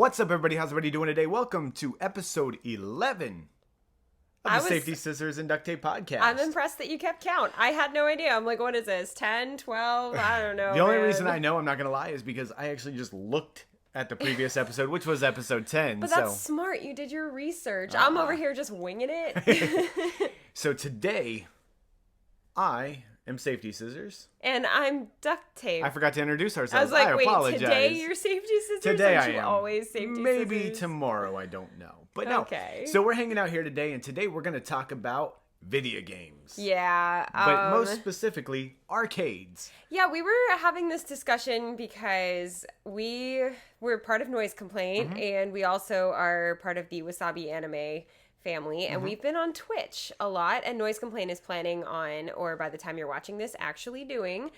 What's up, everybody? How's everybody doing today? Welcome to episode 11 of the Safety Scissors and Duct Tape podcast. I'm impressed that you kept count. I had no idea. I'm like, what is this? 10, 12? I don't know. The only reason I know, I'm not going to lie, is because I actually just looked at the previous episode, which was episode 10. But that's smart. You did your research. I'm over here just winging it. So today, I am Safety Scissors. And I'm Duct Tape. I forgot to introduce ourselves. I was like, apologize. Today you're Safety Scissors? Today Aren't I you am. Always Safety Scissors? Maybe tomorrow, I don't know. But no. Okay. So we're hanging out here today, and today we're going to talk about video games. Yeah. But most specifically, arcades. Yeah, we were having this discussion because we're part of Noise Complaint, and we also are part of the Wasabi Anime family, and we've been on Twitch a lot, and Noise Complaint is planning on, or by the time you're watching this, actually doing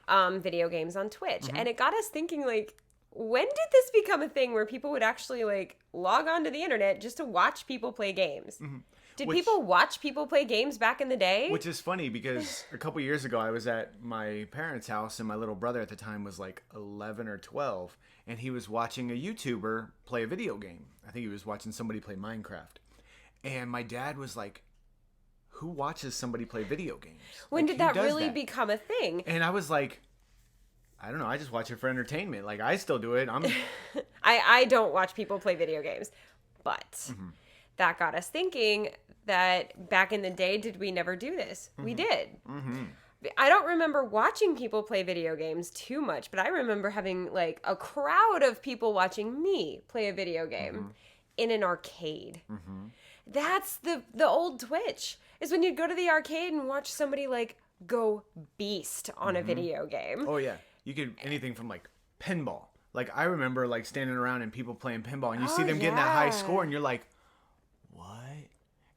video games on Twitch. And it got us thinking, like, when did this become a thing where people would actually, like, log onto the internet just to watch people play games? Did people watch people play games back in the day? Which is funny because a couple years ago I was at my parents' house and my little brother at the time was like 11 or 12, and he was watching a YouTuber play a video game. I think he was watching somebody play Minecraft. And my dad was like, who watches somebody play video games? When like, did that really become a thing? And I was like, I don't know. I just watch it for entertainment. Like, I still do it. I don't watch people play video games. But that got us thinking that back in the day, did we never do this? We did. I don't remember watching people play video games too much, but I remember having, like, a crowd of people watching me play a video game in an arcade. That's the old Twitch, is when you'd go to the arcade and watch somebody, like, go beast on a video game. Oh, yeah. You could, anything from, like, pinball. Like, I remember, like, standing around and people playing pinball, and you see them getting that high score, and you're like, what?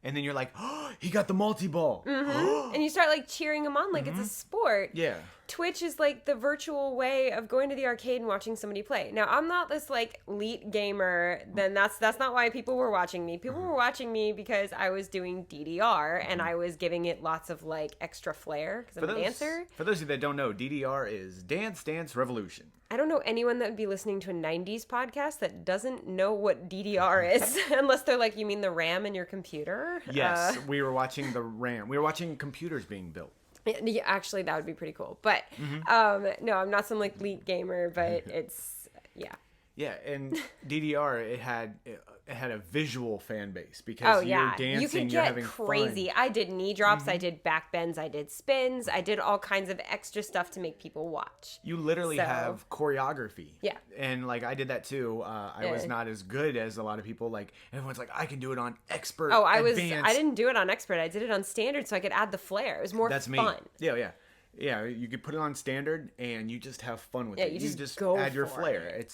And then you're like, oh, he got the multi-ball. And you start, like, cheering him on like it's a sport. Yeah. Twitch is, like, the virtual way of going to the arcade and watching somebody play. Now, I'm not this, like, elite gamer. Then that's not why people were watching me. People were watching me because I was doing DDR, and I was giving it lots of, like, extra flair because I'm a dancer. For those of you that don't know, DDR is Dance Dance Revolution. I don't know anyone that would be listening to a 90's podcast that doesn't know what DDR is, unless they're like, you mean the RAM in your computer? Yes, we were watching the RAM. We were watching computers being built. Yeah, actually, that would be pretty cool. But, no, I'm not some, like, elite gamer, but it's, yeah. Yeah, and DDR, it had a visual fan base because you're dancing, you could you're get having crazy. fun. I did knee drops, I did back bends, I did spins, I did all kinds of extra stuff to make people watch. You literally have choreography. Yeah. And, like, I did that too. I was not as good as a lot of people. Like, everyone's like, I can do it on expert, I advanced. didn't do it on expert. I did it on standard so I could add the flair. It was more That's fun. Me. Yeah. Yeah, you could put it on standard and you just have fun with it. You just go add your for flair.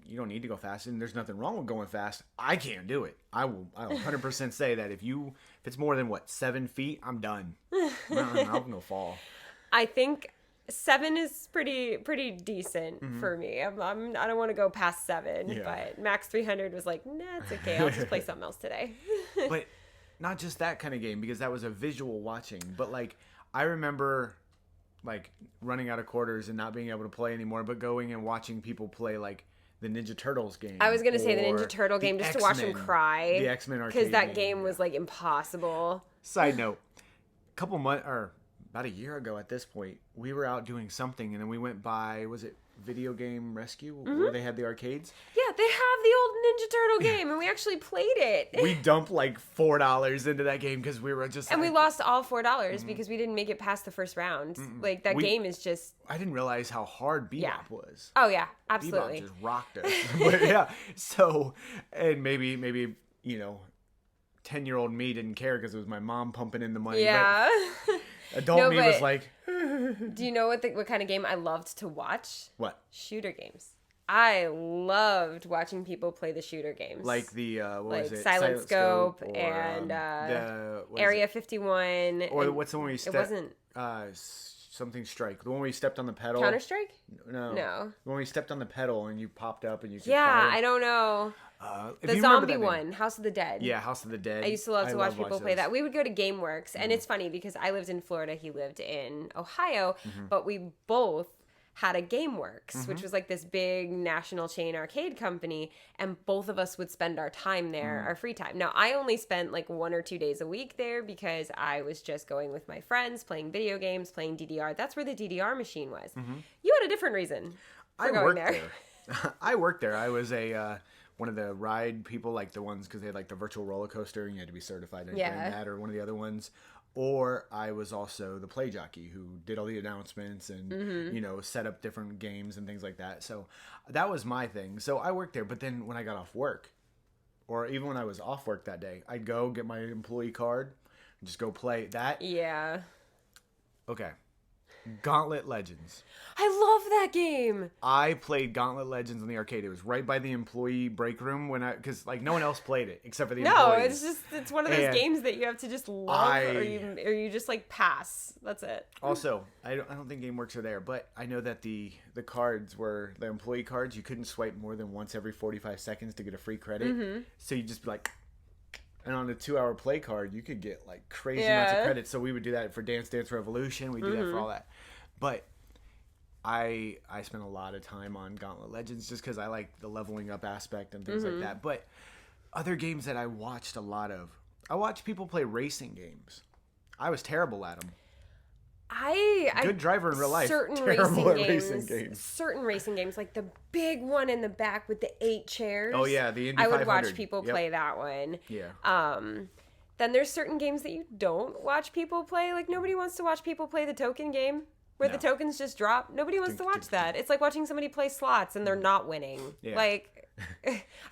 You don't need to go fast, and there's nothing wrong with going fast. I can't do it. I'll 100% say that if it's more than 7 feet, I'm done. I'm gonna fall. I think 7 is pretty decent for me. I don't want to go past 7, but max 300 was like, nah, it's okay. I'll just play something else today. But not just that kind of game, because that was a visual watching. But, like, I remember, like, running out of quarters and not being able to play anymore, but going and watching people play, like, the Ninja Turtles game. I was going to say the Ninja Turtle game just to watch them cry. The X-Men arcade because that game was, like, impossible. Side note, about a year ago at this point, we were out doing something, and then we went by, was it Video Game Rescue, where they had the arcades? Yeah, they have the old Ninja Turtle game, and we actually played it. We dumped like $4 into that game because we were just... And we lost all $4 because we didn't make it past the first round. Like, that game is just... I didn't realize how hard Bebop was. Oh, yeah, absolutely. Bebop just rocked us. But, yeah, so, and maybe 10-year-old me didn't care because it was my mom pumping in the money. Yeah. But adult me was like... Do you know what kind of game I loved to watch? What? Shooter games. I loved watching people play the shooter games. Like the, what was it? Silent Scope or, and Area 51. Or what's the one where you It wasn't... something Strike. The one where you stepped on the pedal. Counter-Strike? No. The one where you stepped on the pedal and you popped up and you could Yeah, fire. I don't know. The zombie one, House of the Dead. Yeah, House of the Dead. I used to love to watch people play that. We would go to GameWorks, and it's funny because I lived in Florida, he lived in Ohio, but we both had a GameWorks, which was like this big national chain arcade company, and both of us would spend our time there, our free time. Now, I only spent like 1 or 2 days a week there because I was just going with my friends, playing video games, playing DDR. That's where the DDR machine was. You had a different reason for going there. I worked there. I was a one of the ride people, like the ones, because they had like the virtual roller coaster and you had to be certified in that, or one of the other ones. Or I was also the play jockey who did all the announcements and, you know, set up different games and things like that. So that was my thing. So I worked there. But then when I got off work, or even when I was off work that day, I'd go get my employee card and just go play that. Yeah. Okay. Gauntlet Legends. I love that game. I played Gauntlet Legends in the arcade. It was right by the employee break room because like no one else played it except for the employees. No, it's one of those games that you have to just love, or you just like pass. That's it. Also, I don't think GameWorks are there, but I know that the cards were the employee cards. You couldn't swipe more than once every 45 seconds to get a free credit. So you just be like. And on a 2-hour play card, you could get like crazy amounts of credit. So we would do that for Dance Dance Revolution. We do that for all that. But I spent a lot of time on Gauntlet Legends just because I like the leveling up aspect and things like that. But other games that I watched a lot of, I watched people play racing games. I was terrible at them. Good driver in real life. Terrible at racing games. Certain racing games, like the big one in the back with the 8 chairs. Oh yeah, the Indy 500. I would watch people play that one. Yeah. Then there's certain games that you don't watch people play. Like nobody wants to watch people play the token game where the tokens just drop. Nobody wants to watch that. It's like watching somebody play slots and they're not winning. Yeah. Like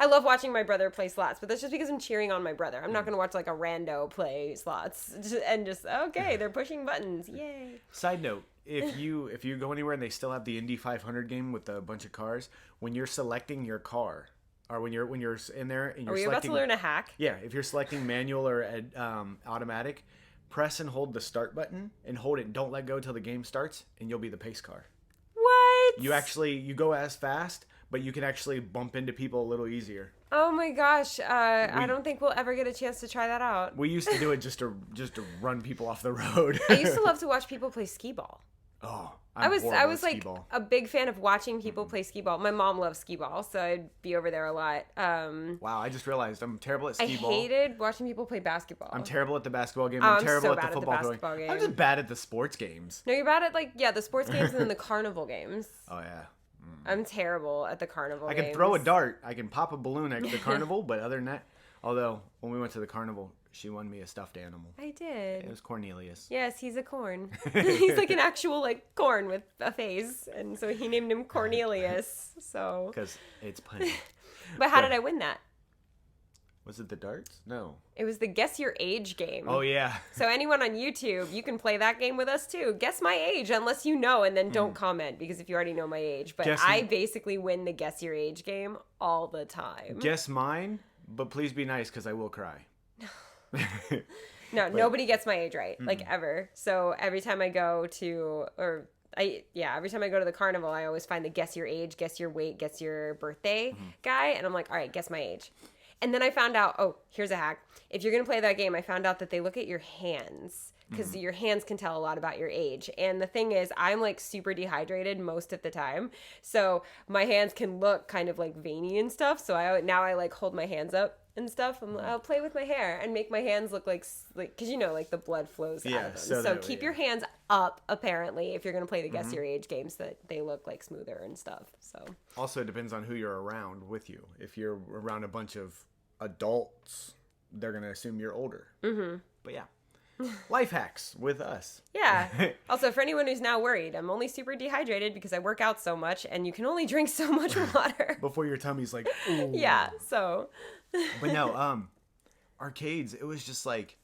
I love watching my brother play slots, but that's just because I'm cheering on my brother. I'm not going to watch like a rando play slots and just okay, they're pushing buttons. Yay. Side note, if you go anywhere and they still have the Indy 500 game with a bunch of cars, when you're selecting your car or when you're in there and you're Are we about to learn a hack? Yeah, if you're selecting manual or automatic, press and hold the start button and hold it and don't let go till the game starts and you'll be the pace car. What? You go as fast, but you can actually bump into people a little easier. Oh my gosh, I don't think we'll ever get a chance to try that out. We used to do it just to run people off the road. I used to love to watch people play skee-ball. Oh, I was like a big fan of watching people play skee-ball. My mom loves skee-ball, so I'd be over there a lot. Wow, I just realized I'm terrible at skee-ball. I hated watching people play basketball. I'm terrible at the basketball game. I'm terrible so at the bad football at the basketball game. I'm just bad at the sports games. No, you're bad at the sports games and then the carnival games. Oh yeah. I'm terrible at the carnival games. I can throw a dart. I can pop a balloon at the carnival, but other than that, although when we went to the carnival, she won me a stuffed animal. I did. It was Cornelius. Yes, he's a corn. He's like an actual like corn with a face, and so he named him Cornelius. So because it's punny. But how did I win that? Was it the darts? No. It was the Guess Your Age game. Oh, yeah. So anyone on YouTube, you can play that game with us, too. Guess my age, unless you know, and then don't comment, because if you already know my age. But I basically win the Guess Your Age game all the time. Guess mine, but please be nice, because I will cry. No, nobody gets my age right, like, ever. So every time I go to, every time I go to the carnival, I always find the Guess Your Age, Guess Your Weight, Guess Your Birthday guy, and I'm like, all right, guess my age. And then I found out, here's a hack. If you're going to play that game, I found out that they look at your hands because your hands can tell a lot about your age. And the thing is, I'm like super dehydrated most of the time. So my hands can look kind of like veiny and stuff. So I like hold my hands up and stuff. I'll play with my hair and make my hands look like because like the blood flows out of them. So keep your hands up, apparently, if you're going to play the Guess Your Age games, that they look like smoother and stuff. So also, it depends on who you're around with you. If you're around a bunch of adults, they're gonna assume you're older. But yeah, life hacks with us. Yeah. Also, for anyone who's now worried, I'm only super dehydrated because I work out so much, and you can only drink so much water before your tummy's like, ooh. Yeah. So. But no, arcades. It was just like,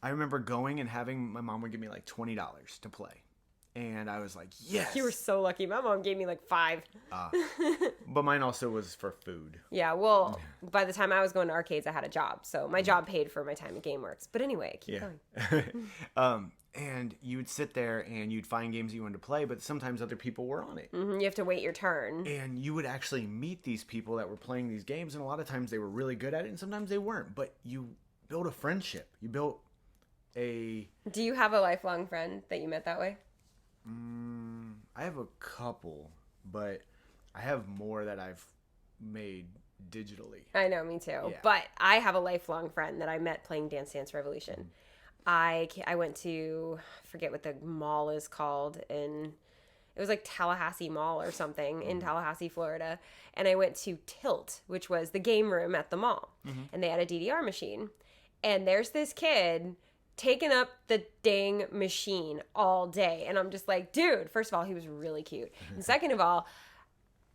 I remember going and having my mom would give me like $20 to play. And I was like, yes. You were so lucky. My mom gave me like $5. But mine also was for food. Yeah, well, by the time I was going to arcades, I had a job. So my job paid for my time at GameWorks. But anyway, keep going. And you would sit there and you'd find games you wanted to play, but sometimes other people were on it. You have to wait your turn. And you would actually meet these people that were playing these games. And a lot of times they were really good at it and sometimes they weren't. But you built a friendship. You built a... Do you have a lifelong friend that you met that way? I have a couple, but I have more that I've made digitally. I know, me too. Yeah. But I have a lifelong friend that I met playing Dance Dance Revolution. I went to, I forget what the mall is called, it was like Tallahassee Mall or something in Tallahassee, Florida. And I went to Tilt, which was the game room at the mall. And they had a DDR machine. And there's this kid taking up the dang machine all day. And I'm just like, dude, first of all, he was really cute. And second of all,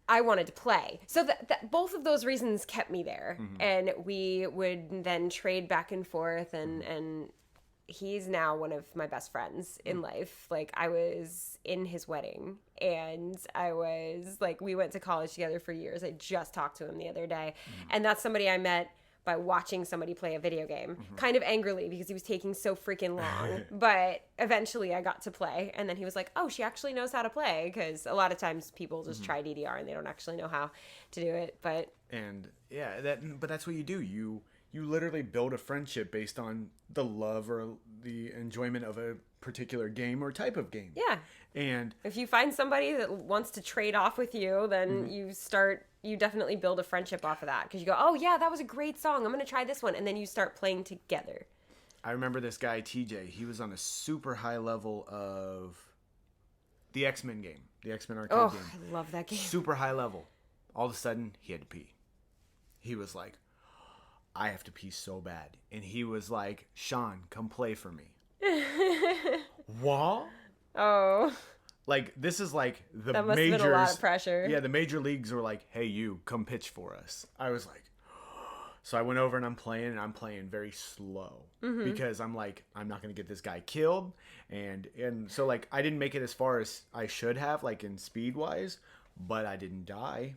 I wanted to play. So that both of those reasons kept me there. And we would then trade back and forth, and he's now one of my best friends in life. Like, I was in his wedding, and I was like, we went to college together for years. I just talked to him the other day. And that's somebody I met by watching somebody play a video game, kind of angrily because he was taking so freaking long. But eventually I got to play, and then he was like, oh, she actually knows how to play, because a lot of times people just try DDR and they don't actually know how to do it. But but that's what you do. You literally build a friendship based on the love or the enjoyment of a particular game or type of game. Yeah. And if you find somebody that wants to trade off with you, then you definitely build a friendship off of that, because you go, oh yeah, that was a great song, I'm going to try this one. And then you start playing together. I remember this guy, TJ, he was on a super high level of the X-Men game, the X-Men arcade game. I love that game. Super high level. All of a sudden, he had to pee. He was like, I have to pee so bad. And he was like, Sean, come play for me. What? Oh. Like, this is like the that must majors. have been a lot of pressure. Yeah, the major leagues were like, hey, you, come pitch for us. I was like, so I went over and I'm playing very slow. Because I'm like, I'm not going to get this guy killed. And so, like, I didn't make it as far as I should have, like, in speed-wise, but I didn't die.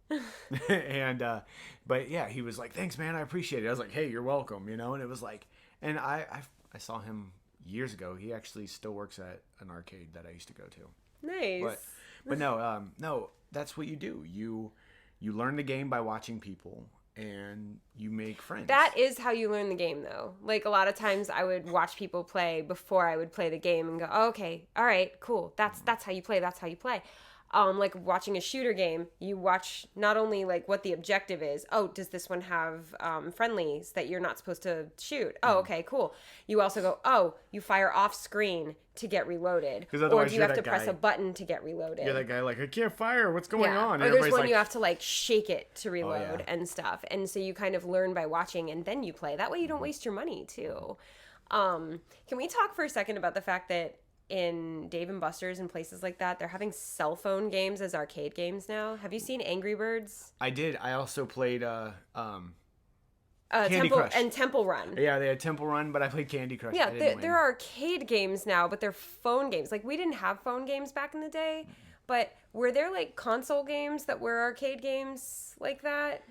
But yeah, he was like, thanks, man, I appreciate it. I was like, hey, you're welcome, and it was like, and I saw him years ago. He actually still works at an arcade that I used to go to. Nice. But no, that's what you do. You learn the game by watching people, and you make friends. That is how you learn the game, though. Like, a lot of times I would watch people play before I would play the game and go, oh, okay, all right, cool. That's how you play. That's how you play. Like watching a shooter game, you watch not only like what the objective is. Oh, does this one have friendlies that you're not supposed to shoot? Oh, okay, cool. You also go, oh, you fire off screen to get reloaded, or do you have to press a button to get reloaded? You're that guy like, I can't fire. What's going on? Or there's one you have to like shake it to reload and stuff. And so you kind of learn by watching, and then you play. That way you don't waste your money too. Can we talk for a second about the fact that in Dave & Buster's and places like that, they're having cell phone games as arcade games now? Have you seen Angry Birds? I did. I also played Candy Crush. And Temple Run. Yeah, they had Temple Run, but I played Candy Crush. Yeah, there are arcade games now, but they're phone games. Like, we didn't have phone games back in the day, but were there like console games that were arcade games like that?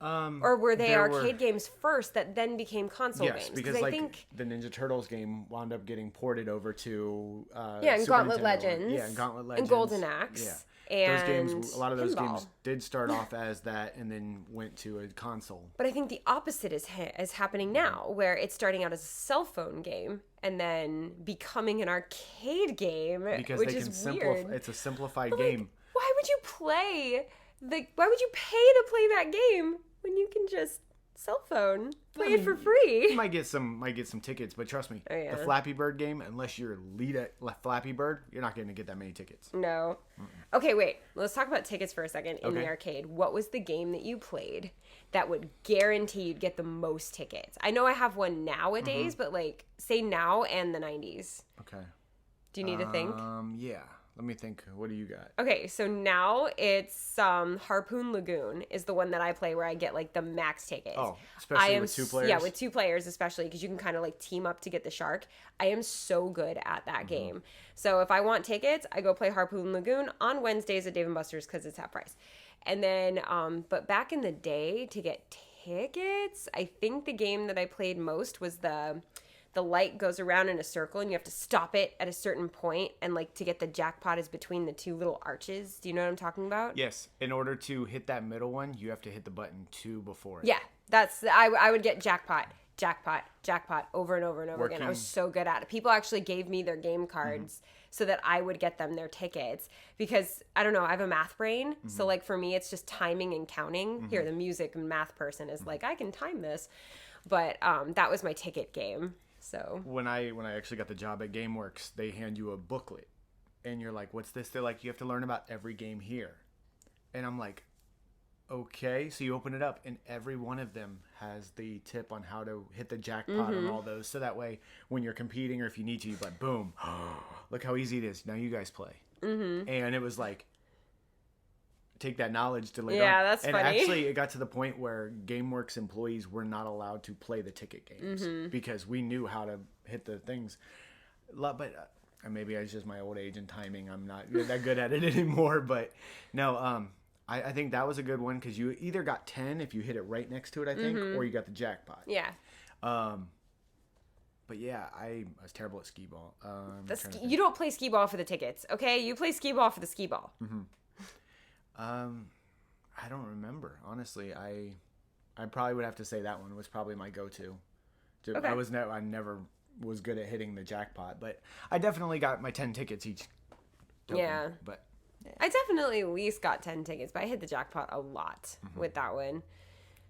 Or were they arcade games first that then became console games? Yes, because I think the Ninja Turtles game wound up getting ported over to and Gauntlet Legends. Yeah, and Gauntlet Legends. And Golden Axe. Yeah. And those games, a lot of those Pinball. games did start off as that and then went to a console. But I think the opposite is happening now, where it's starting out as a cell phone game and then becoming an arcade game, because which they is can weird. It's a simplified But, game. Like, why would you play why would you pay to play that game when you can just cell phone play it for free? You might get some tickets, but trust me, Oh, yeah. the Flappy Bird game, unless you're lead at Flappy Bird, you're not going to get that many tickets. No. Okay, wait. Let's talk about tickets for a second in the Okay. arcade. What was the game that you played that would guarantee you'd get the most tickets? I know I have one nowadays, but like, say now and the 90s. Okay. Do you need to think? Yeah. Let me think. What do you got? Okay, so now it's Harpoon Lagoon is the one that I play where I get like the max tickets. Oh, especially with two players? Yeah, with two players especially, because you can kind of like team up to get the shark. I am so good at that game. So if I want tickets, I go play Harpoon Lagoon on Wednesdays at Dave & Buster's because it's half price. And then, but back in the day to get tickets, I think the game that I played most was the light goes around in a circle and you have to stop it at a certain point, and like to get the jackpot is between the two little arches. Do you know what I'm talking about? Yes. In order to hit that middle one, you have to hit the button 2 before it. Yeah, I would get jackpot over and over and over again. I was so good at it. People actually gave me their game cards so that I would get them their tickets, because I don't know, I have a math brain. So like for me, it's just timing and counting. Here, the music and math person is like, I can time this. But that was my ticket game. So when I actually got the job at GameWorks, they hand you a booklet, and you're like, "What's this?" They're like, "You have to learn about every game here," and I'm like, "Okay." So you open it up, and every one of them has the tip on how to hit the jackpot on all those. So that way, when you're competing or if you need to, you're like, "Boom! Look how easy it is. Now you guys play." And it was like, take that knowledge to later on. Yeah, that's and funny. Actually, it got to the point where GameWorks employees were not allowed to play the ticket games because we knew how to hit the things. But maybe it's just my old age and timing. I'm not that good at it anymore. But no, I think that was a good one because you either got 10 if you hit it right next to it, I think, or you got the jackpot. yeah. But yeah, I was terrible at skee ball. You don't play skee ball for the tickets, okay? You play skee ball for the skee ball. I don't remember, honestly. I probably would have to say that one was probably my go-to. Okay. I never was good at hitting the jackpot, but I definitely got my 10 tickets each token, Yeah. but I definitely at least got 10 tickets, but I hit the jackpot a lot with that one.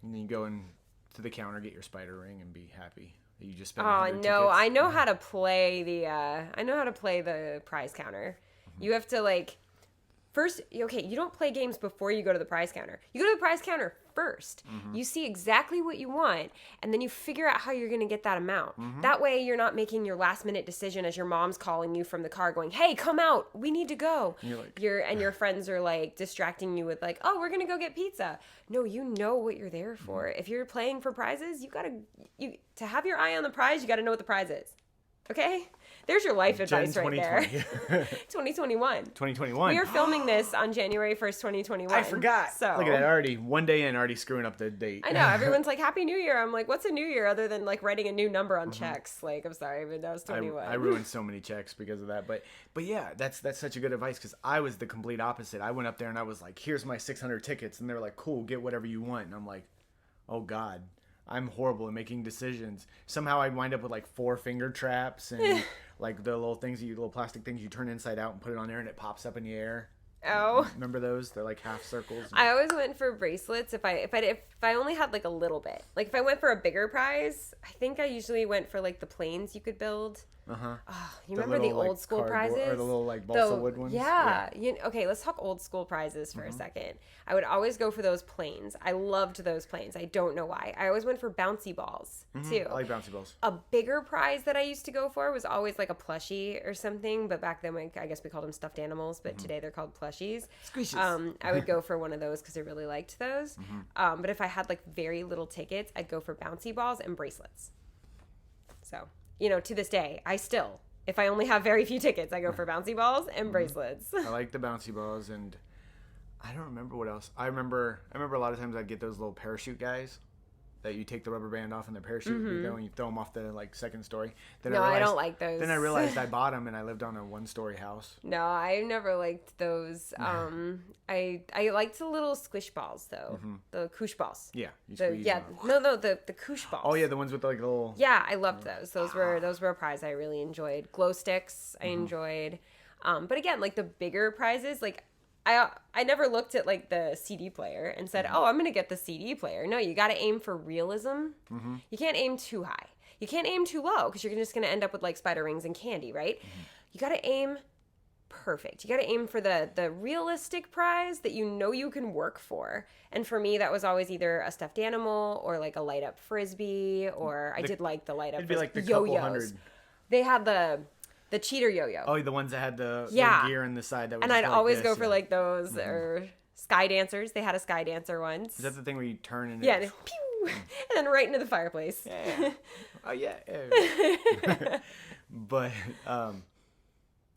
and then you go in to the counter, get your spider ring, and be happy that you just spent Oh 100 no, tickets. I know how to play the prize counter. You have to like first, okay, you don't play games before you go to the prize counter. You go to the prize counter first. You see exactly what you want, and then you figure out how you're going to get that amount. That way you're not making your last minute decision as your mom's calling you from the car going, "Hey, come out. We need to go." And you're like, your friends are like distracting you with like, "Oh, we're going to go get pizza." No, you know what you're there for. If you're playing for prizes, to have your eye on the prize, you got to know what the prize is. Okay? There's your life advice right there. 2021. 2021. We are filming this on January 1st, 2021. I forgot. So Look at that, already one day in, already screwing up the date. I know. Everyone's like, Happy New Year. I'm like, what's a new year other than like writing a new number on checks? Like, I'm sorry, but that was 21. I ruined so many checks because of that. But yeah, that's such a good advice because I was the complete opposite. I went up there and I was like, here's my 600 tickets. And they were like, cool, get whatever you want. And I'm like, oh God, I'm horrible at making decisions. Somehow I'd wind up with like 4 finger traps and like the little things, little plastic things you turn inside out and put it on there and it pops up in the air. Oh. Remember those? They're like half circles. I always went for bracelets if I only had like a little bit. Like if I went for a bigger prize, I think I usually went for like the planes you could build. Oh, you remember the old school prizes? Or the little like balsa wood ones? Yeah. Okay, let's talk old school prizes for a second. I would always go for those planes. I loved those planes. I don't know why. I always went for bouncy balls too. I like bouncy balls. A bigger prize that I used to go for was always like a plushie or something. But back then, I guess we called them stuffed animals. But today they're called plushies. Squishes. I would go for one of those because I really liked those. But if I had like very little tickets, I'd go for bouncy balls and bracelets. So, to this day, if I only have very few tickets, I go for bouncy balls and bracelets. I like the bouncy balls, and I don't remember what else. I remember a lot of times I'd get those little parachute guys that you take the rubber band off and the parachute you go and you throw them off the like second story. Then No, I don't like those. Then I realized I bought them and I lived on a 1-story house. No, I never liked those. I liked the little squish balls though, the koosh balls. Yeah, you The squeeze them. the koosh balls. Oh yeah, the ones with like little. Yeah, I loved those. Those were a prize I really enjoyed. Glow sticks I enjoyed. But again, like the bigger prizes, like I never looked at like the CD player and said, "Oh, I'm going to get the CD player." No, you got to aim for realism. You can't aim too high. You can't aim too low because you're just going to end up with like spider rings and candy, right? You got to aim perfect. You got to aim for the realistic prize that you can work for. And for me, that was always either a stuffed animal or like a light up frisbee, or I did like the light up It'd be like the yo-yos. couple hundred. They had the cheater yo-yo. Oh, the ones that had the gear in the side. That was And just I'd like always this, go for like those or sky dancers. They had a sky dancer once. Is that the thing where you turn and yeah, it's... and pew, and then right into the fireplace. Yeah. Oh yeah. But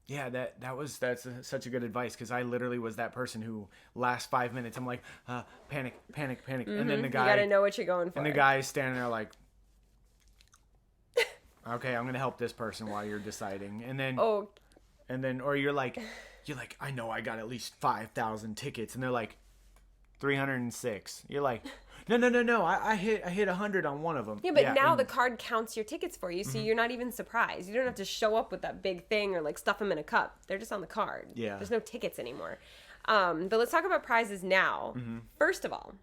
yeah, that's such a good advice because I literally was that person who last 5 minutes I'm like panic, and then the guy You got to know what you're going for. and the guy is standing there like, okay, I'm gonna help this person while you're deciding, and then or you're like I know I got at least 5,000 tickets, and they're like, 306. You're like, no. I hit 100 on one of them. Yeah, but now the card counts your tickets for you, so you're not even surprised. You don't have to show up with that big thing or like stuff them in a cup. They're just on the card. Yeah. There's no tickets anymore. But let's talk about prizes now. First of all,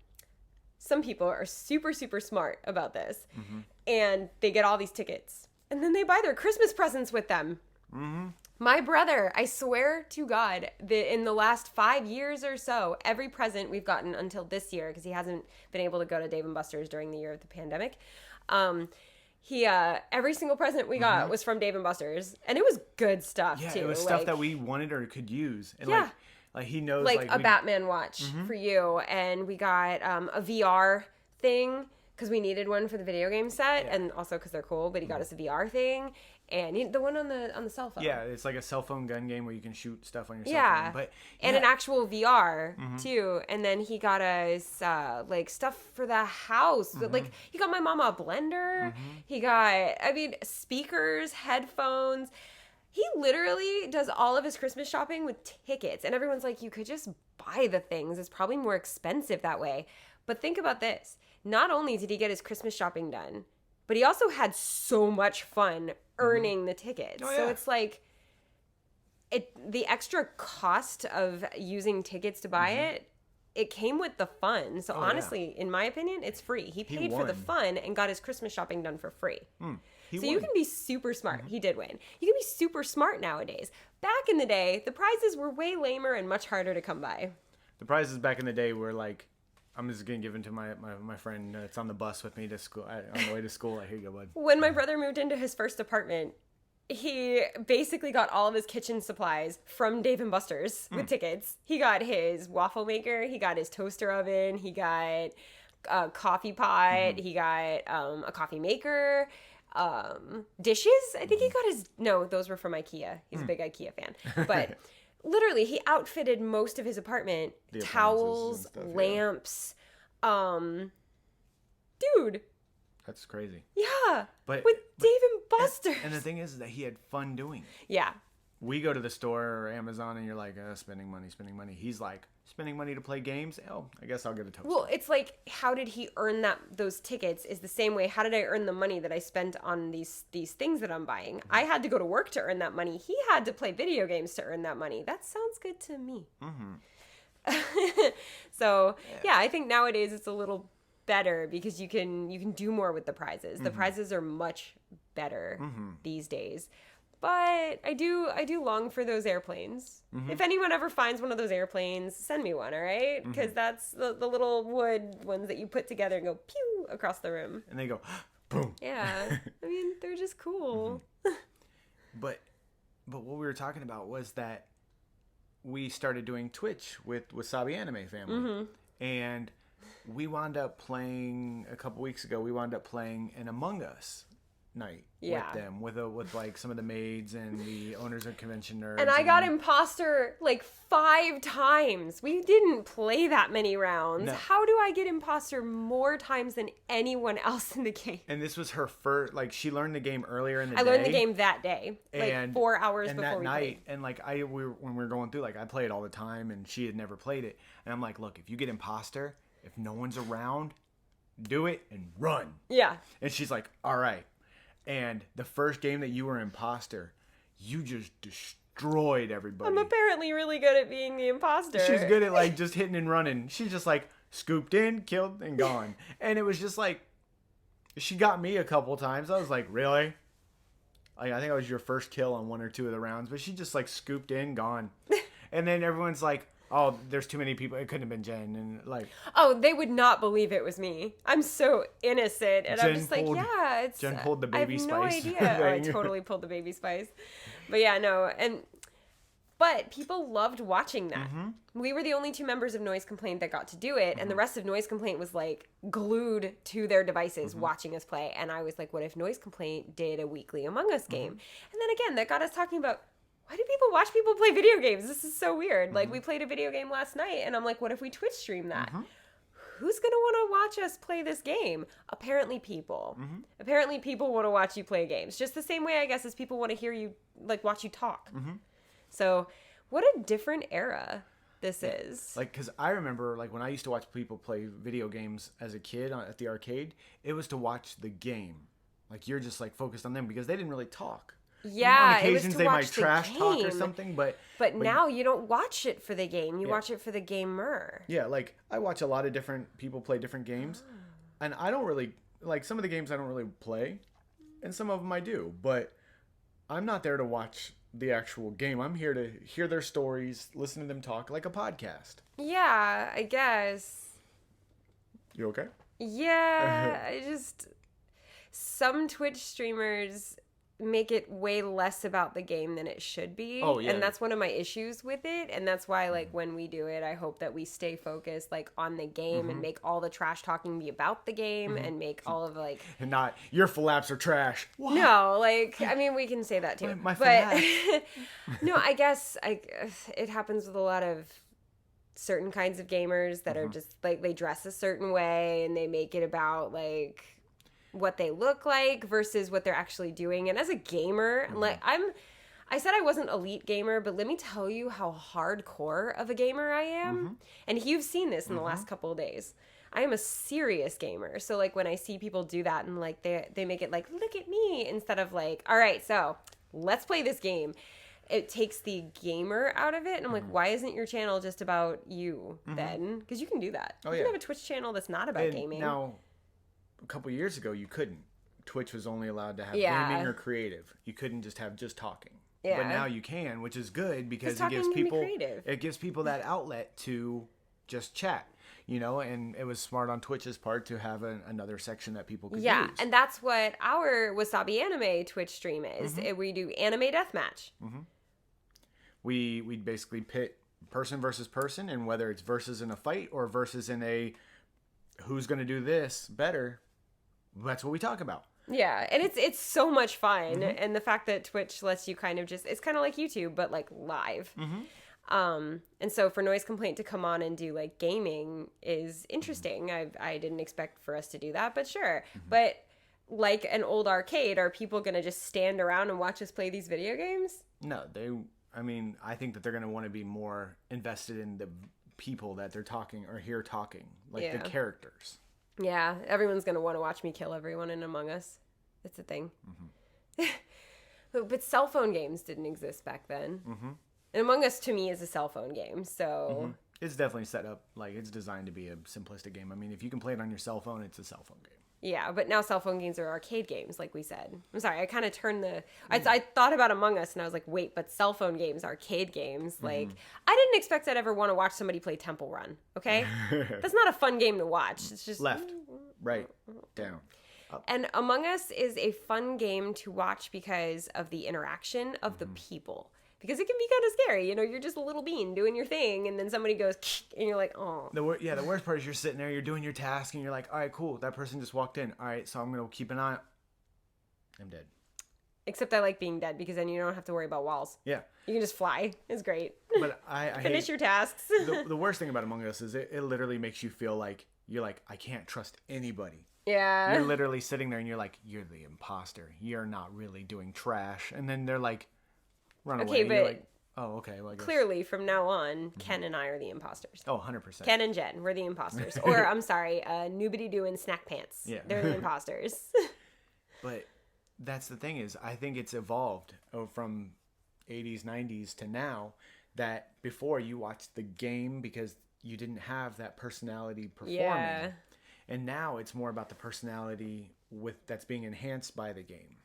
some people are super, super smart about this, and they get all these tickets, and then they buy their Christmas presents with them. My brother, I swear to God, that in the last 5 years or so, every present we've gotten until this year, because he hasn't been able to go to Dave & Buster's during the year of the pandemic, every single present we got was from Dave & Buster's, and it was good stuff too. Yeah, it was stuff that we wanted or could use. And like he knows, like a Batman watch for you, and we got a VR thing because we needed one for the video game set, and also because they're cool. But he got us a VR thing, and the one on the cell phone. Yeah, it's like a cell phone gun game where you can shoot stuff on your cell phone. But and an actual VR too. And then he got us like stuff for the house. Like he got my mama a blender. He got, speakers, headphones. He literally does all of his Christmas shopping with tickets. And everyone's like, you could just buy the things. It's probably more expensive that way. But think about this. Not only did he get his Christmas shopping done, but he also had so much fun earning the tickets. Oh, yeah. So it's like the extra cost of using tickets to buy it came with the fun. So honestly, in my opinion, it's free. He paid for the fun and got his Christmas shopping done for free. You can be super smart. He did win. You can be super smart nowadays. Back in the day, the prizes were way lamer and much harder to come by. The prizes back in the day were like, I'm just going to give them to my friend that's on the bus with me to school, on the way to school. Here you go, bud. When my brother moved into his first apartment, he basically got all of his kitchen supplies from Dave & Buster's with tickets. He got his waffle maker. He got his toaster oven. He got a coffee pot. He got a coffee maker. Dishes. I think he got no, those were from IKEA. He's a big IKEA fan. But literally, he outfitted most of his apartment. Towels, stuff, lamps. Dude. That's crazy. Yeah. But with Dave & Buster's. And the thing is that he had fun doing it. Yeah. We go to the store or Amazon and you're like, spending money. He's like, spending money to play games? Oh, I guess I'll get a toaster. Well, it's like, how did he earn those tickets is the same way. How did I earn the money that I spent on these things that I'm buying? I had to go to work to earn that money. He had to play video games to earn that money. That sounds good to me. So, yeah, I think nowadays it's a little better because you can do more with the prizes. The prizes are much better these days. But I do long for those airplanes. If anyone ever finds one of those airplanes, send me one, all right? Because that's the little wood ones that you put together and go pew across the room. And they go boom. Yeah. I mean, they're just cool. But what we were talking about was that we started doing Twitch with Wasabi Anime Family. And we wound up playing a couple weeks ago. We wound up playing an Among Us night with them, with like some of the maids and the owners of Convention Nerds. And I got imposter like 5 times. We didn't play that many rounds. No. How do I get imposter more times than anyone else in the game? And this was her first, like she learned the game earlier in the day. I learned the game that day, like 4 hours before that we night, played. And like when we were going through, like I play it all the time and she had never played it. And I'm like, look, if you get imposter, if no one's around, do it and run. Yeah. And she's like, all right. And the first game that you were imposter, you just destroyed everybody. I'm apparently really good at being the imposter. She's good at like just hitting and running. She's just like scooped in, killed, and gone. And it was just like, she got me a couple times. I was like, really? Like, I think I was your first kill on 1 or 2 of the rounds, but she just like scooped in, gone. And then everyone's like, oh, there's too many people. It couldn't have been Jen. And like, oh, they would not believe it was me. I'm so innocent. And Jen I'm just like, yeah, it's. Jen pulled the baby spice. I have no idea. Oh, I totally pulled the baby spice. But yeah, no. But people loved watching that. We were the only 2 members of Noise Complaint that got to do it. And the rest of Noise Complaint was like glued to their devices watching us play. And I was like, what if Noise Complaint did a weekly Among Us game? And then again, that got us talking about, why do people watch people play video games? This is so weird. Like, we played a video game last night, and I'm like, what if we Twitch stream that? Who's going to want to watch us play this game? Apparently people. Apparently people want to watch you play games. Just the same way, I guess, as people want to hear you, like, watch you talk. So, what a different era. this is. Like, because I remember, like, when I used to watch people play video games as a kid at the arcade, it was to watch the game. Like, you're just, like, focused on them because they didn't really talk. Yeah, on occasions, it was to they watch might the trash talk or game. something, but now you don't watch it for the game. You watch it for the gamer. Yeah, like, I watch a lot of different people play different games, and I don't really, like, some of the games I don't really play, and some of them I do, but I'm not there to watch the actual game. I'm here to hear their stories, listen to them talk, like a podcast. Yeah, I guess. You okay? Yeah, some Twitch streamers make it way less about the game than it should be. Oh, yeah. And that's one of my issues with it. And that's why, like, when we do it, I hope that we stay focused, like, on the game and make all the trash talking be about the game and make all of, like... And not, your flaps are trash. What? No, like, I mean, we can say that too. My but, no, I guess it happens with a lot of certain kinds of gamers that are just, like, they dress a certain way and they make it about, like... what they look like versus what they're actually doing. And as a gamer, like I said I wasn't elite gamer, but let me tell you how hardcore of a gamer I am. And you've seen this in the last couple of days. I am a serious gamer. So like when I see people do that and like they make it like, look at me, instead of like, all right, so let's play this game. It takes the gamer out of it. And I'm like, why isn't your channel just about you then? Because you can do that. You can have a Twitch channel that's not about gaming. Now, a couple years ago, you couldn't. Twitch was only allowed to have gaming or creative. You couldn't just have just talking. Yeah. But now you can, which is good because it gives people that outlet to just chat, you know, and it was smart on Twitch's part to have another section that people could use. And that's what our Wasabi Anime Twitch stream is. We do anime deathmatch. We basically pit person versus person, and whether it's versus in a fight or versus in a who's going to do this better, that's what we talk about. Yeah, and it's so much fun, and the fact that Twitch lets you kind of just, it's kind of like YouTube, but like live. And so for Noise Complaint to come on and do like gaming is interesting. I didn't expect for us to do that, but sure. But like an old arcade, are people going to just stand around and watch us play these video games? No, I think that they're going to want to be more invested in the people that they're talking or hear talking, like the characters. Yeah, everyone's gonna want to watch me kill everyone in Among Us. It's a thing. But cell phone games didn't exist back then. And Among Us to me is a cell phone game, so it's definitely set up like it's designed to be a simplistic game. I mean, if you can play it on your cell phone, it's a cell phone game. Yeah, but now cell phone games are arcade games, like we said. I'm sorry, I kind of turned I thought about Among Us, and I was like, wait, but cell phone games, arcade games, like, I didn't expect I'd ever want to watch somebody play Temple Run, okay? That's not a fun game to watch. It's just... left, right, down, up. And Among Us is a fun game to watch because of the interaction of the people. Because it can be kind of scary, you know, you're just a little bean doing your thing, and then somebody goes, and you're like, oh. The worst part is you're sitting there, you're doing your task, and you're like, all right, cool, that person just walked in. All right, so I'm going to keep an eye. I'm dead. Except I like being dead, because then you don't have to worry about walls. Yeah. You can just fly. It's great. But I Finish your tasks. The worst thing about Among Us is it literally makes you feel like, you're like, I can't trust anybody. Yeah. You're literally sitting there, and you're like, you're the imposter. You're not really doing trash. And then they're like, run away. But you're like, oh, okay. Well, I guess. Clearly, from now on, Ken and I are the imposters. Oh, 100%. Ken and Jen, we're the imposters. Or, I'm sorry, Noobity Doo and Snack Pants. Yeah. They're the imposters. But that's the thing is, I think it's evolved from 80s, 90s to now, that before you watched the game because you didn't have that personality performing. Yeah. And now it's more about the personality that's being enhanced by the game.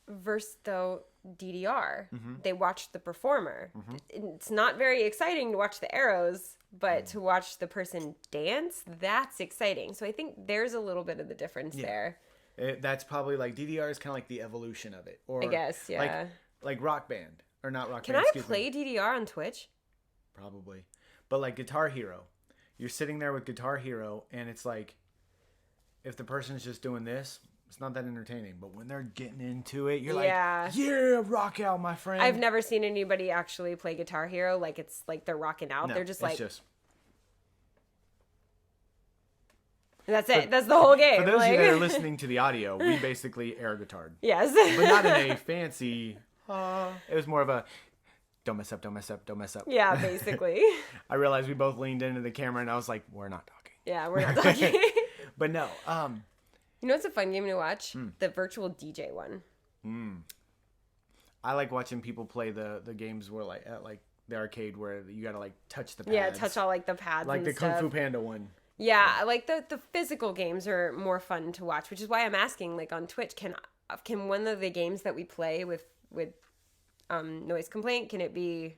Versus, though, DDR. They watch the performer. It's not very exciting to watch the arrows, but to watch the person dance, that's exciting. So I think there's a little bit of the difference there. That's probably like DDR is kind of like the evolution of it. Or I guess, yeah. Like Rock Band. Or not Rock Band, Can I play DDR on Twitch? Probably. But like Guitar Hero. You're sitting there with Guitar Hero, and it's like, if the person's just doing this, it's not that entertaining. But when they're getting into it, you're like, yeah, rock out, my friend. I've never seen anybody actually play Guitar Hero like it's like they're rocking out. No, they're just like... just... That's it. That's the whole game. For those of you that are listening to the audio, we basically air guitared. Yes. But not in a fancy... it was more of a... don't mess up, don't mess up, don't mess up. Yeah, basically. I realized we both leaned into the camera and I was like, we're not talking. Yeah, we're not talking. But no. You know what's a fun game to watch? The virtual DJ one. I like watching people play the games where like at like the arcade where you gotta like touch the pads. Yeah, touch all like the pads like and the stuff. Kung Fu Panda one. Yeah, like the physical games are more fun to watch, which is why I'm asking, like on Twitch, can one of the games that we play with noise complaint, can it be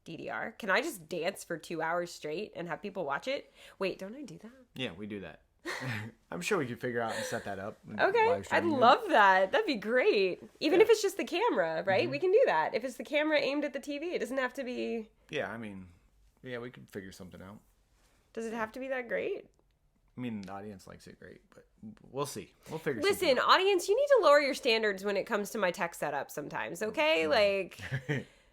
DDR? Can I just dance for 2 hours straight and have people watch it? Wait, don't I do that? Yeah, we do that. I'm sure we could figure out and set that up. Okay, I'd love that. That'd be great. Even if it's just the camera, right? We can do that. If it's the camera aimed at the TV, it doesn't have to be... Yeah, I mean, yeah, we could figure something out. Does it have to be that great? I mean, the audience likes it great, but we'll see. We'll figure something Listen, out. audience, you need to lower your standards when it comes to my tech setup sometimes, okay? Like,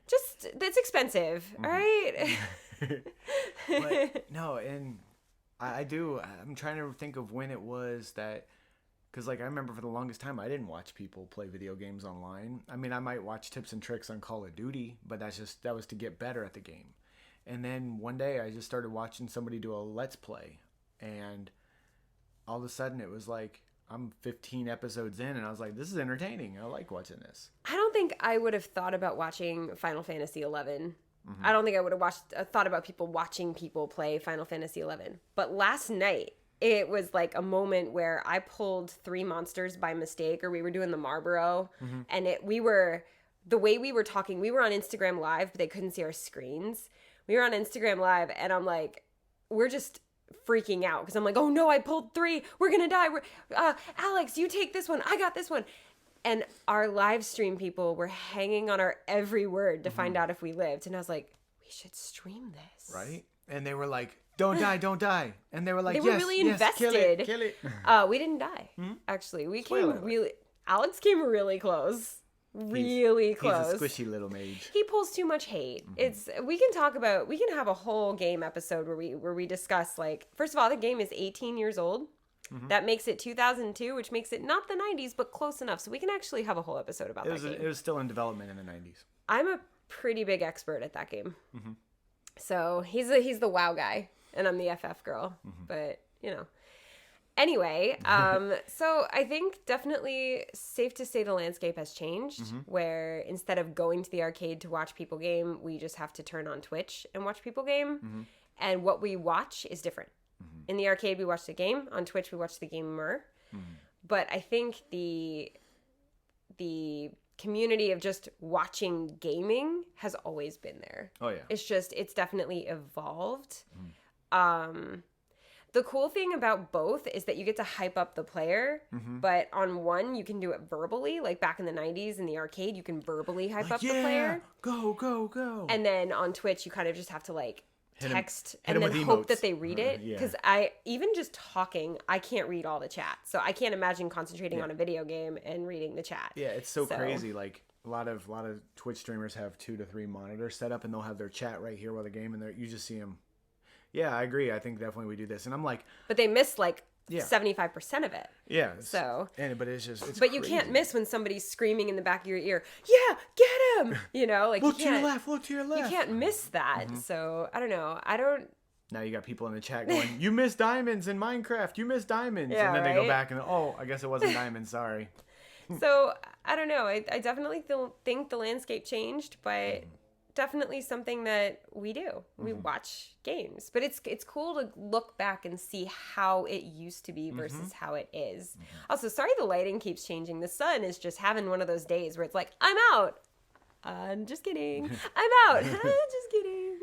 just, that's expensive, all right? But, no, and I'm trying to think of when it was that, because, like, I remember for the longest time, I didn't watch people play video games online. I mean, I might watch tips and tricks on Call of Duty, but that was to get better at the game. And then one day I just started watching somebody do a Let's Play, and all of a sudden it was like, I'm 15 episodes in, and I was like, this is entertaining. I like watching this. I don't think I would have thought about watching Final Fantasy 11. I don't think I would have thought about people watching people play Final Fantasy 11. But last night, it was like a moment where I pulled 3 monsters by mistake, or we were doing the Marlboro, and the way we were talking, we were on Instagram Live, but they couldn't see our screens. We were on Instagram Live, and I'm like, we're just freaking out, because I'm like, oh no, I pulled 3. We're going to die. Alex, you take this one. I got this one. And our live stream people were hanging on our every word to find out if we lived. And I was like, we should stream this. Right? And they were like, don't die, don't die. And they were like, they were really invested. Kill it. We didn't die, actually. Alex came really close. Really close. He's a squishy little mage. He pulls too much hate. We can have a whole game episode where we discuss, like, first of all, the game is 18 years old. That makes it 2002, which makes it not the 90s, but close enough. So we can actually have a whole episode about that game. It was still in development in the 90s. I'm a pretty big expert at that game. So he's the WoW guy, and I'm the FF girl. But, you know. Anyway, so I think definitely safe to say the landscape has changed, where instead of going to the arcade to watch people game, we just have to turn on Twitch and watch people game. And what we watch is different. In the arcade, we watch the game. On Twitch, we watch the gamer. But I think the community of just watching gaming has always been there. Oh, yeah. It's definitely evolved. The cool thing about both is that you get to hype up the player, but on one, you can do it verbally. Like back in the 90s in the arcade, you can verbally hype up the player. Go, go, go. And then on Twitch, you kind of just have to like text hit and then hope emotes. that they read it. Because even just talking, I can't read all the chat. So I can't imagine concentrating on a video game and reading the chat. Yeah, it's so crazy. Like a lot of Twitch streamers have 2 to 3 monitors set up, and they'll have their chat right here while the game, and you just see them. Yeah, I agree. I think definitely we do this, and I'm like, but they miss like 75% of it. Yeah. But it's but you can't miss when somebody's screaming in the back of your ear. Yeah, get him. You know, like look to your left. You can't miss that. So I don't know. Now you got people in the chat going, "You missed diamonds in Minecraft. You missed diamonds," yeah, and then they go back and I guess it wasn't diamonds. Sorry. So I don't know. I definitely think the landscape changed, but. Definitely something that we do. We watch games, but it's cool to look back and see how it used to be versus how it is. Also, sorry the lighting keeps changing. The sun is just having one of those days where it's like, I'm out. I'm just kidding. I'm out. Just kidding.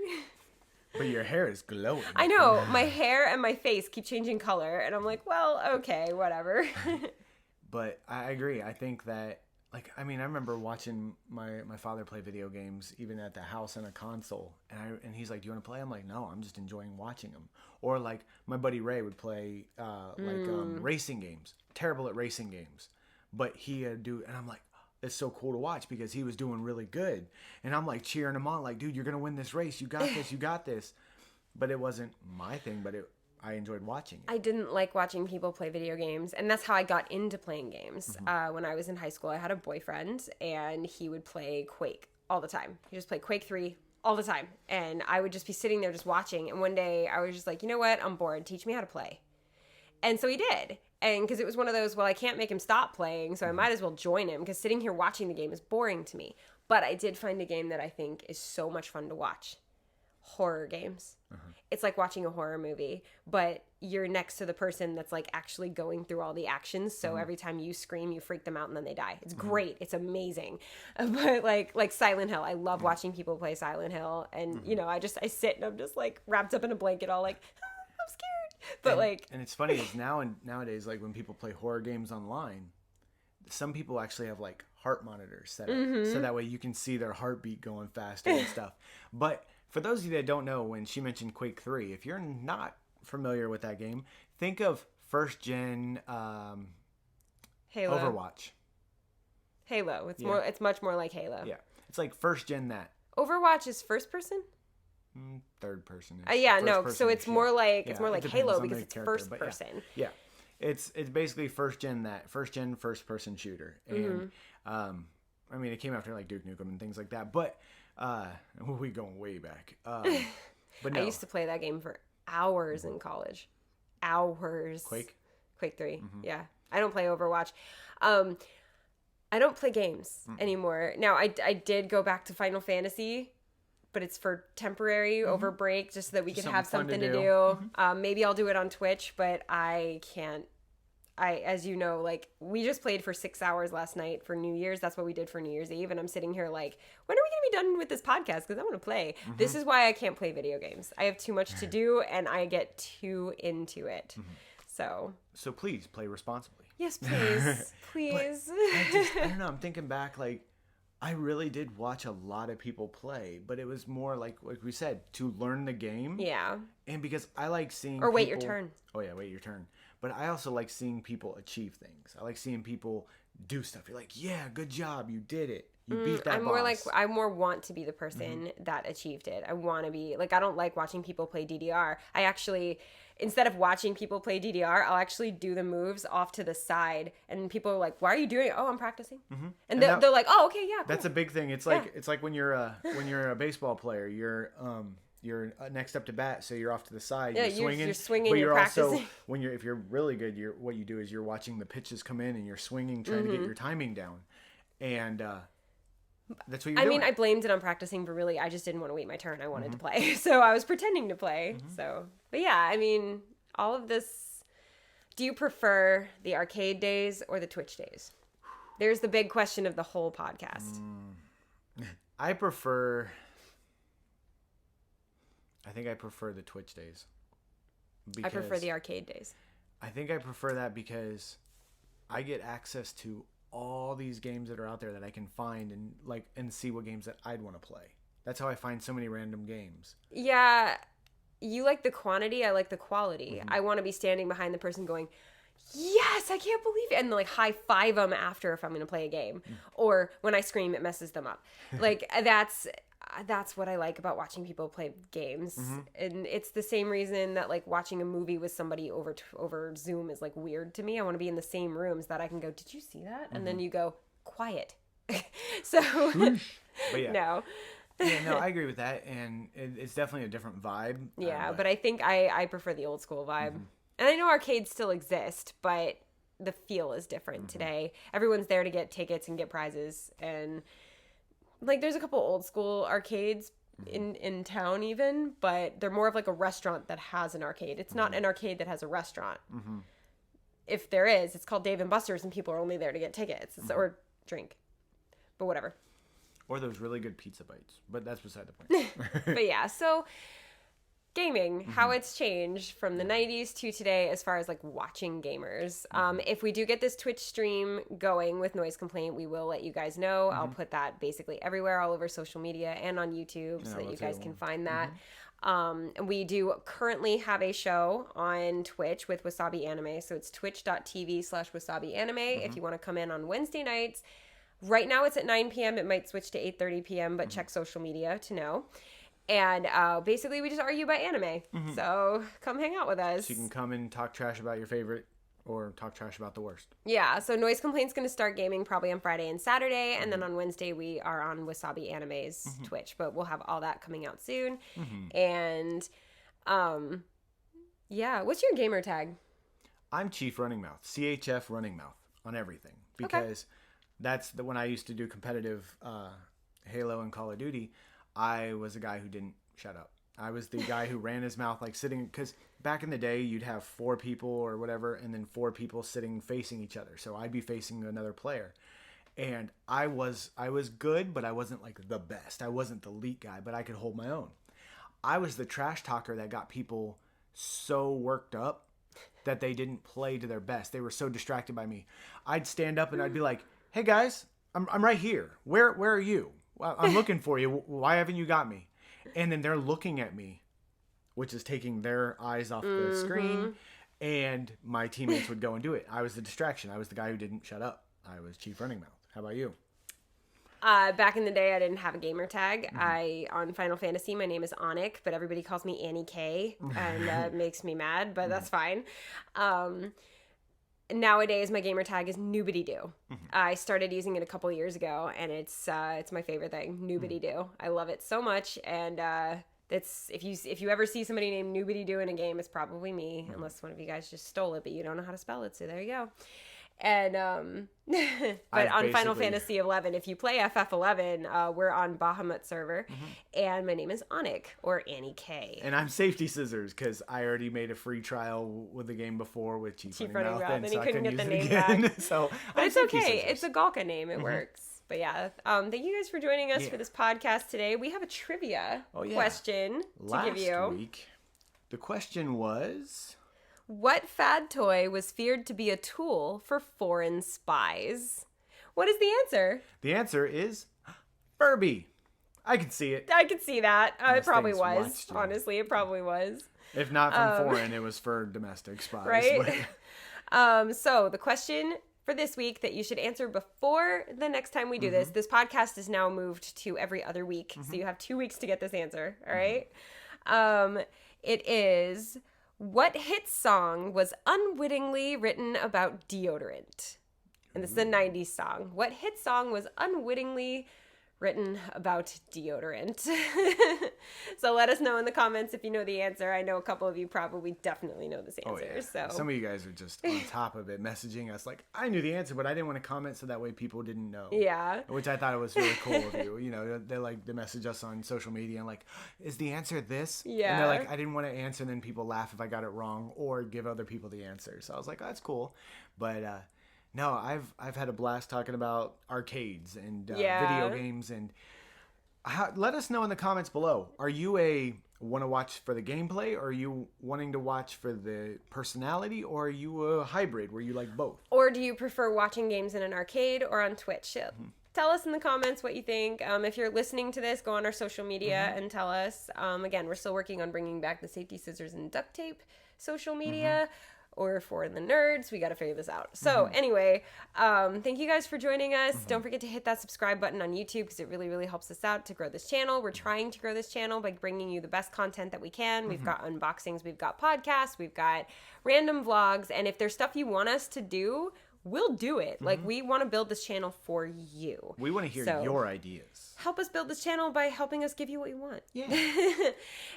But your hair is glowing. I know. My hair and my face keep changing color, and I'm like, well, okay, whatever. But I agree. I think that I remember watching my father play video games, even at the house on a console, and he's like, "Do you want to play?" I'm like, "No, I'm just enjoying watching them." Or like my buddy Ray would play racing games. Terrible at racing games, but and I'm like, it's so cool to watch because he was doing really good, and I'm like cheering him on, like, "Dude, you're gonna win this race. You got this. You got this." But it wasn't my thing. But I enjoyed watching it. I didn't like watching people play video games, and that's how I got into playing games. When I was in high school, I had a boyfriend, and he would play Quake all the time. He just played Quake 3 all the time. And I would just be sitting there just watching. And one day I was just like, you know what? I'm bored. Teach me how to play. And so he did. And because it was one of those, well, I can't make him stop playing, so I might as well join him, because sitting here watching the game is boring to me. But I did find a game that I think is so much fun to watch. Horror games. It's like watching a horror movie, but you're next to the person that's like actually going through all the actions. So every time you scream, you freak them out and then they die. It's great. It's amazing. But like Silent Hill, I love watching people play Silent Hill. And you know, I sit and I'm just like wrapped up in a blanket, all like, I'm scared. But and it's funny is nowadays, like when people play horror games online, some people actually have like heart monitors set up, so that way you can see their heartbeat going faster and stuff. But for those of you that don't know, when she mentioned Quake 3, if you're not familiar with that game, think of first gen Halo. Overwatch. Halo. It's much more like Halo. Yeah, it's like first gen that. Overwatch is first person. Third person. So it's more like Halo because it's first but person. Yeah. It's basically first gen first person shooter, and I mean it came after like Duke Nukem and things like that, but we going way back. But no. I used to play that game for hours in college. Hours. Quake 3. Yeah. I don't play Overwatch. I don't play games anymore. Now I did go back to Final Fantasy, but it's for temporary over break, just so that we could have something to do. Maybe I'll do it on Twitch, but I can't. As you know, like we just played for 6 hours last night for New Year's. That's what we did for New Year's Eve. And I'm sitting here like, when are we going to be done with this podcast? Because I want to play. This is why I can't play video games. I have too much to do and I get too into it. So please play responsibly. Yes, please. Please. I don't know. I'm thinking back, like, I really did watch a lot of people play, but it was more like we said, to learn the game. Yeah. And because I like seeing Or wait your turn. Oh, yeah, wait your turn. But I also like seeing people achieve things. I like seeing people do stuff. You're like, yeah, good job. You did it. You beat that boss. I more want to be the person that achieved it. I want to be, like, I don't like watching people play DDR. I actually, instead of watching people play DDR, I'll actually do the moves off to the side. And people are like, why are you doing it? Oh, I'm practicing. And they're like, oh, okay, yeah, cool. That's a big thing. It's like when you're a baseball player, you're next up to bat, so you're off to the side. Yeah, you're swinging. But you're also if you're really good, what you do is you're watching the pitches come in and you're swinging, trying to get your timing down, and that's what you're doing. I mean, I blamed it on practicing, but really, I just didn't want to wait my turn. I wanted to play, so I was pretending to play. So, but yeah, I mean, all of this. Do you prefer the arcade days or the Twitch days? There's the big question of the whole podcast. I think I prefer the Twitch days. I prefer the arcade days. I think I prefer that because I get access to all these games that are out there that I can find and see what games that I'd want to play. That's how I find so many random games. Yeah, you like the quantity, I like the quality. I want to be standing behind the person going, yes, I can't believe it, and like high five them after if I'm going to play a game. Or when I scream, it messes them up. Like that's what I like about watching people play games. And it's the same reason that like watching a movie with somebody over Zoom is like weird to me. I want to be in the same room so that I can go, did you see that? And then you go, quiet. So but yeah. No. Yeah, no, I agree with that, and it's definitely a different vibe. Yeah, but I think I prefer the old school vibe. And I know arcades still exist, but the feel is different today. Everyone's there to get tickets and get prizes, and like there's a couple old school arcades in town even, but they're more of like a restaurant that has an arcade. It's not an arcade that has a restaurant. If there is, it's called Dave & Buster's, and people are only there to get tickets or drink. But whatever. Or those really good pizza bites. But that's beside the point. But yeah, so gaming, how it's changed from the 90s to today as far as like watching gamers. If we do get this Twitch stream going with Noise Complaint, we will let you guys know. I'll put that basically everywhere, all over social media and on YouTube so that you guys can find that. And we do currently have a show on Twitch with Wasabi Anime. So it's twitch.tv/Wasabi Anime if you want to come in on Wednesday nights. Right now it's at 9 p.m. It might switch to 8:30 p.m., but check social media to know. And basically we just argue about anime. So come hang out with us. So you can come and talk trash about your favorite or talk trash about the worst. Yeah, so Noise Complaint's going to start gaming probably on Friday and Saturday, and then on Wednesday we are on Wasabi Anime's Twitch, but we'll have all that coming out soon. And, yeah, what's your gamer tag? I'm Chief Running Mouth, CHF Running Mouth on everything, because that's when I used to do competitive Halo and Call of Duty. I was a guy who didn't shut up. I was the guy who ran his mouth like sitting, because back in the day you'd have 4 people or whatever, and then 4 people sitting facing each other. So I'd be facing another player, and I was good, but I wasn't like the best. I wasn't the elite guy, but I could hold my own. I was the trash talker that got people so worked up that they didn't play to their best. They were so distracted by me. I'd stand up and I'd be like, "Hey guys, I'm right here. Where are you? I'm looking for you. Why haven't you got me?" And then they're looking at me, which is taking their eyes off the screen, and my teammates would go and do it. I was the distraction. I was the guy who didn't shut up. I was Chief Running Mouth. How about you? Back in the day, I didn't have a gamer tag. On Final Fantasy, my name is Onyx, but everybody calls me Annie K, and it makes me mad, but that's fine. Nowadays, my gamer tag is Noobity-Doo. I started using it a couple years ago, and it's my favorite thing, Noobity-Doo. I love it so much, and it's if you ever see somebody named Noobity-Doo in a game, it's probably me, unless one of you guys just stole it, but you don't know how to spell it, so there you go. And but on Final Fantasy 11, if you play FF11, we're on Bahamut server, and my name is Onyx or Annie K. And I'm Safety Scissors, because I already made a free trial with the game before with Chief Running Mouth, and he so I couldn't couldn't get use the it name again. back. So, but I'm it's Safety okay. Scissors. It's a Galka name. It works. But yeah, thank you guys for joining us for this podcast today. We have a trivia question to give you. Last week, the question was, what fad toy was feared to be a tool for foreign spies? What is the answer? The answer is Furby. I can see it. I could see that. It probably thing's was. watched you. Honestly, it probably was. If not from foreign, it was for domestic spies. Right? So the question for this week that you should answer before the next time we do this podcast is now moved to every other week. So you have 2 weeks to get this answer. All right. It is, what hit song was unwittingly written about deodorant? And this is a 90s song. What hit song was unwittingly written about deodorant? So let us know in the comments if you know the answer. I know a couple of you probably definitely know this answer. Oh, yeah. So some of you guys are just on top of it, messaging us like, I knew the answer, but I didn't want to comment so that way people didn't know. Yeah. Which I thought it was really cool of you. You know, they message us on social media and like, is the answer this? Yeah. And they're like, I didn't want to answer, and then people laugh if I got it wrong or give other people the answer. So I was like, oh, that's cool. But no, I've had a blast talking about arcades and video games, and let us know in the comments below. Are you want to watch for the gameplay, or are you wanting to watch for the personality, or are you a hybrid where you like both? Or do you prefer watching games in an arcade or on Twitch? Tell us in the comments what you think. If you're listening to this, go on our social media and tell us. Again, we're still working on bringing back the Safety Scissors and Duct Tape social media. Or for the nerds, we got to figure this out. So anyway, thank you guys for joining us. Don't forget to hit that subscribe button on YouTube, because it really, really helps us out to grow this channel. We're trying to grow this channel by bringing you the best content that we can. We've got unboxings, we've got podcasts, we've got random vlogs. And if there's stuff you want us to do, we'll do it. Like, we want to build this channel for you. We want to hear your ideas. Help us build this channel by helping us give you what you want. Yeah.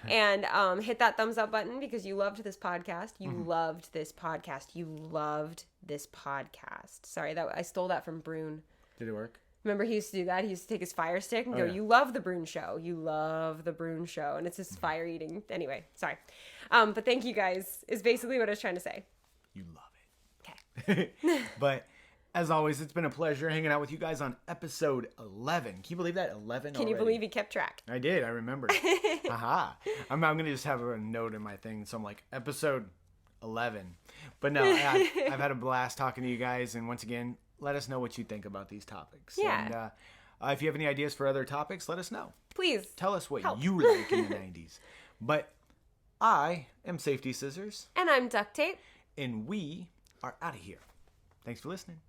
And hit that thumbs up button because you loved this podcast. You loved this podcast. You loved this podcast. Sorry, I stole that from Brune. Did it work? Remember, he used to do that? He used to take his fire stick and go, you love the Brune show. You love the Brune show. And it's his fire eating. Anyway, sorry. But thank you guys is basically what I was trying to say. You love it. Okay. But as always, it's been a pleasure hanging out with you guys on episode 11. Can you believe that? 11 Can you believe he kept track? I did. I remembered. Haha. I'm going to just have a note in my thing. So I'm like, episode 11. But no, I've had a blast talking to you guys. And once again, let us know what you think about these topics. Yeah. And if you have any ideas for other topics, let us know. Please. Tell us what you like in the 90s. But I am Safety Scissors. And I'm Duct Tape. And we are out of here. Thanks for listening.